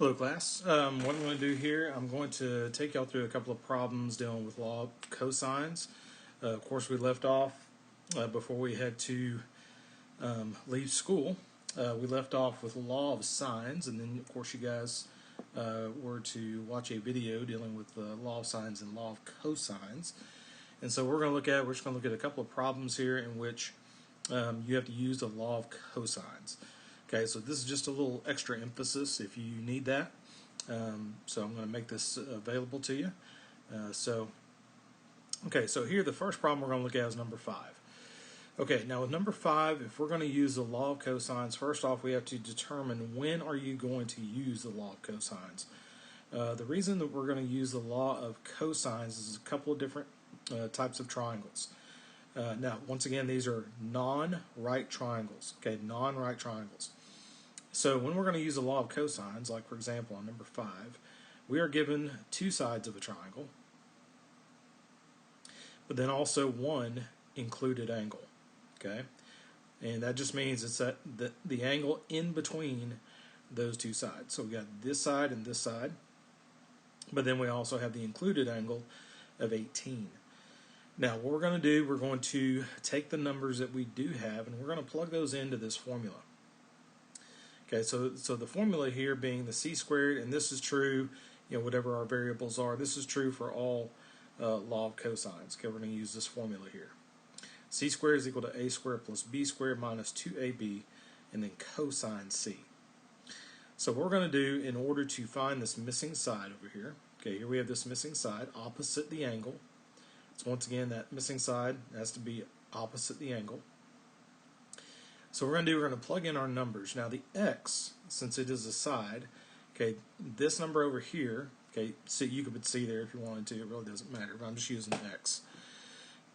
Hello class. What I'm going to do here, I'm going to take y'all through a couple of problems dealing with law of cosines. Of course, we left off before we had to leave school. We left off with law of sines, and then of course you guys were to watch a video dealing with the law of sines and law of cosines. And so we're just going to look at a couple of problems here in which you have to use the law of cosines. Okay, so this is just a little extra emphasis if you need that. So I'm going to make this available to you. So here the first problem we're going to look at is number 5. Okay, now with number 5, if we're going to use the law of cosines, first off we have to determine when are you going to use the law of cosines. The reason that we're going to use the law of cosines is a couple of different types of triangles. Now, once again, these are non-right triangles. Okay, non-right triangles. So when we're going to use the law of cosines, like for example on number 5, we are given two sides of a triangle, but then also one included angle. Okay, and that just means it's that the angle in between those two sides. So we got this side and this side, but then we also have the included angle of 18. Now what we're going to do, we're going to take the numbers that we do have and we're going to plug those into this formula. Okay, so the formula here being the c squared, and this is true, whatever our variables are, this is true for all law of cosines. Okay, we're going to use this formula here. C squared is equal to a squared plus b squared minus 2ab, and then cosine c. So what we're going to do in order to find this missing side over here, okay, here we have this missing side opposite the angle. So once again, that missing side has to be opposite the angle. So what we're going to plug in our numbers. Now the x, since it is a side, okay, this number over here, okay, so you could see there if you wanted to, it really doesn't matter, but I'm just using x.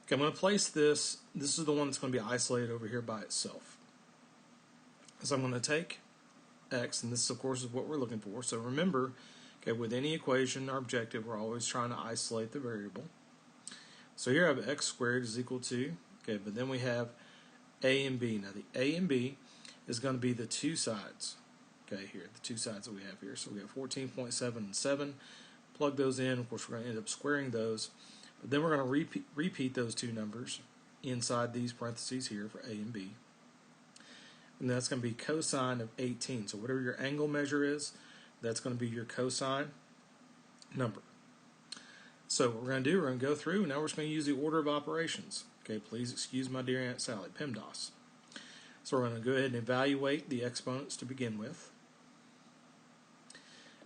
Okay, I'm going to place this is the one that's going to be isolated over here by itself. So I'm going to take x, and this of course is what we're looking for. So remember, okay, with any equation, our objective, we're always trying to isolate the variable. So here I have x squared is equal to, okay, but then we have a and b. Now the a and b is going to be the two sides, okay, here, the two sides that we have here. So we have 14.7 and 7. Plug those in. Of course, we're going to end up squaring those. But then we're going to repeat those two numbers inside these parentheses here for a and b. And that's going to be cosine of 18. So whatever your angle measure is, that's going to be your cosine number. So what we're going to do, we're going to go through, and now we're just going to use the order of operations. Okay, please excuse my dear Aunt Sally, PEMDAS. So we're going to go ahead and evaluate the exponents to begin with.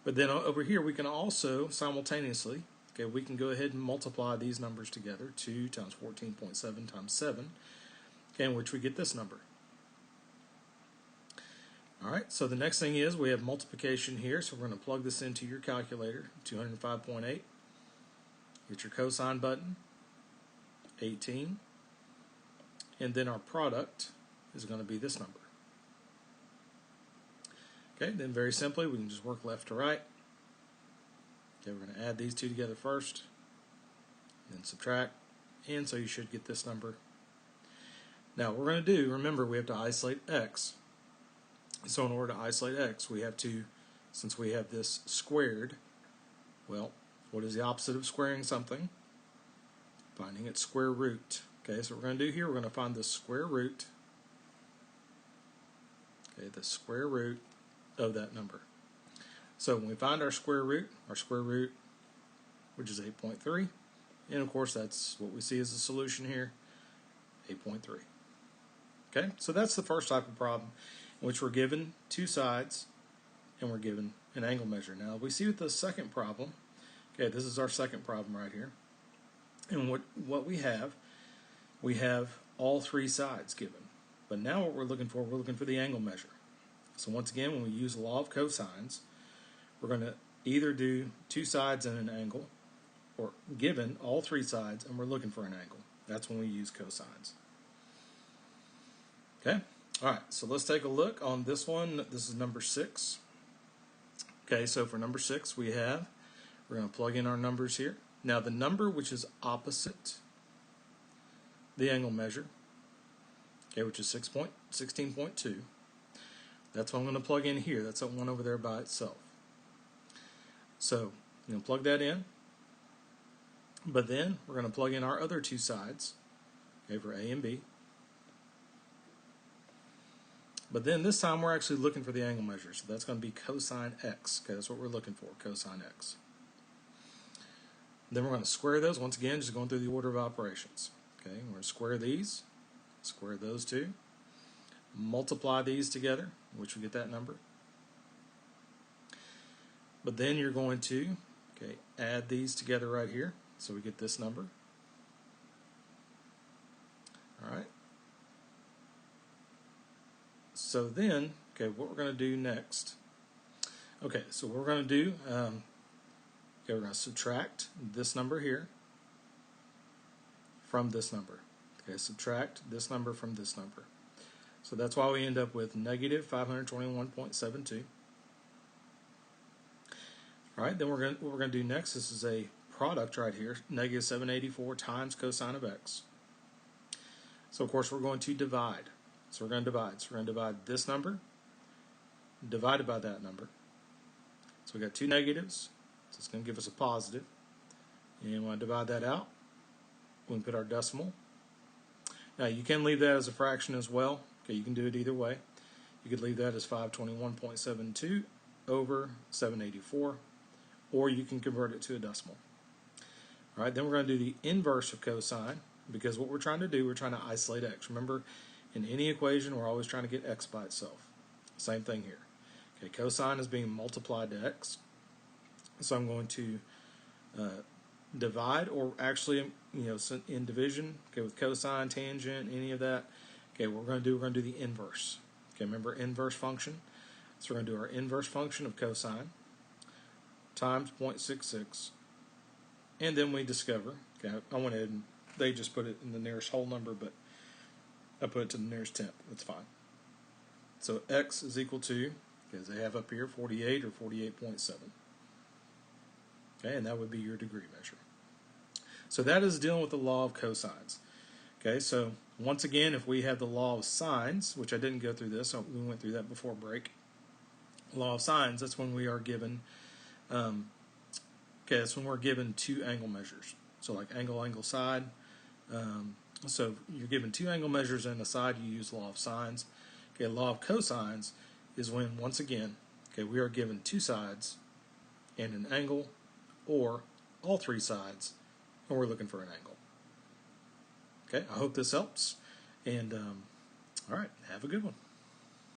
But then over here we can also simultaneously, okay, we can go ahead and multiply these numbers together, 2 times 14.7 times 7, okay, in which we get this number. Alright, so the next thing is we have multiplication here, so we're going to plug this into your calculator, 205.8. Get your cosine button, 18. And then our product is going to be this number. Okay, then very simply we can just work left to right. Okay, we're going to add these two together first, then subtract, and so you should get this number. Now what we're going to do, remember we have to isolate x. So in order to isolate x, we have to, since we have this squared, well, what is the opposite of squaring something? Finding its square root. Okay, so what we're going to do here, we're going to find the square root, okay, the square root of that number. So when we find our square root, which is 8.3, and of course that's what we see as the solution here, 8.3. Okay, so that's the first type of problem in which we're given two sides and we're given an angle measure. Now we see with the second problem, okay, this is our second problem right here, and what we have all three sides given. But now what we're looking for the angle measure. So once again, when we use the law of cosines, we're going to either do two sides and an angle, or given all three sides and we're looking for an angle. That's when we use cosines. Okay, alright, so let's take a look on this one. This is number 6. Okay, so for number 6 we're going to plug in our numbers here. Now the number which is opposite the angle measure, okay, which is 16.2, that's what I'm going to plug in here. That's that one over there by itself. So you know, plug that in. But then we're going to plug in our other two sides, okay, for A and B. But then this time we're actually looking for the angle measure. So that's going to be cosine x. Okay, that's what we're looking for, cosine x. Then we're going to square those. Once again, just going through the order of operations. Okay, we're going to square these, square those two, multiply these together, which we get that number. But then you're going to, okay, add these together right here, so we get this number. All right. So then, okay, what we're going to do next. Okay, so what we're going to do, okay, we're going to subtract this number here from this number. Okay, subtract this number from this number. So that's why we end up with negative 521.72. All right, then what we're going to do next, this is a product right here, negative 784 times cosine of x. So of course we're going to divide. So we're going to divide. So we're going to divide this number divided by that number. So we got two negatives, so it's going to give us a positive. And we want to divide that out. We can put our decimal. Now you can leave that as a fraction as well. Okay, you can do it either way. You could leave that as 521.72 over 784, or you can convert it to a decimal. All right, then we're going to do the inverse of cosine, because what we're trying to do, we're trying to isolate x. Remember, in any equation, we're always trying to get x by itself. Same thing here. Okay, cosine is being multiplied to x. So I'm going to divide, or actually, you know, in division, okay, with cosine, tangent, any of that. Okay, what we're going to do the inverse. Okay, remember inverse function? So we're going to do our inverse function of cosine times 0.66. And then we discover, okay, I went ahead and they just put it in the nearest whole number, but I put it to the nearest tenth. That's fine. So x is equal to, as they have up here, 48 or 48.7. Okay, and that would be your degree measure. So that is dealing with the law of cosines. Okay, so once again, if we have the law of sines, which I didn't go through this, so we went through that before break. Law of sines, that's when we are given, okay, that's when we're given two angle measures. So like angle, angle, side. So you're given two angle measures and a side, you use law of sines. Okay, law of cosines is when, once again, okay, we are given two sides and an angle, or all three sides, and we're looking for an angle. Okay, I hope this helps, and all right, have a good one.